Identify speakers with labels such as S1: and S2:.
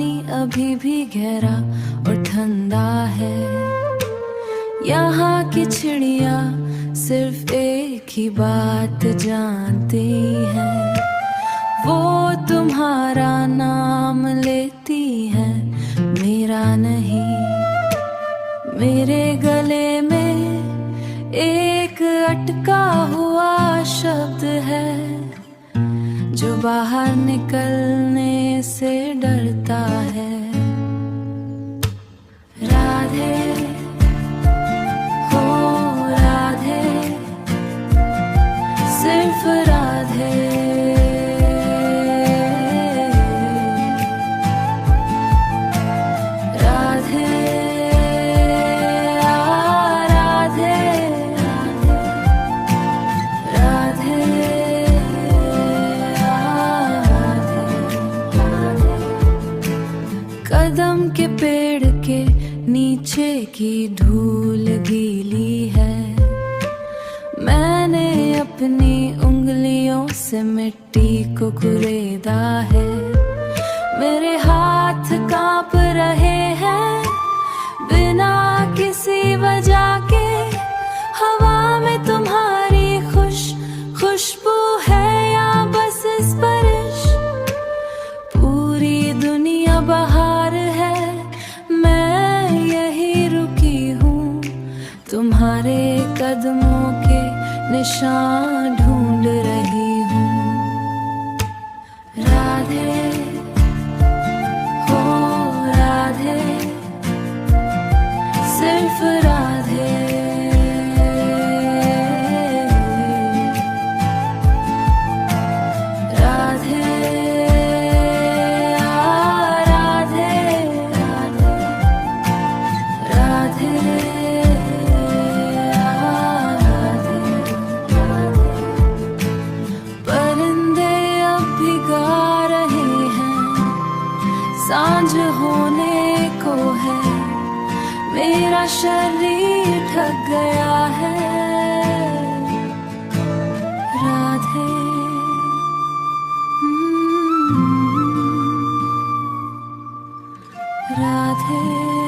S1: पानी अभी भी गहरा और ठंडा है। यहाँ की चिड़िया सिर्फ एक ही बात जानती है, वो तुम्हारा नाम लेती है, मेरा नहीं। मेरे गले में एक अटका हुआ शब्द है, जो बाहर निकलने से डरता है। राधे हो राधे, सिर्फ राधे। राधे राधे राधे कदम के पेड़ के नीचे की धूल गीली है, मैंने अपनी उंगलियों से मिट्टी को कुरेदा है। मेरे हाथ कांप रहे हैं बिना किसी वजह के, हवा में तुम्हारी खुशबू है या बस स्पर्श। पूरी दुनिया बाहर है, मैं यही रुकी हूँ, तुम्हारे कदमों के निशान ढूंढ रही हूँ। राधे हो राधे, सिर्फ राधे। राधे राधे राधे परिंदे अब भी गा रहे हैं, सांझ होने को है, मेरा शरीर थक गया है। राधे राधे।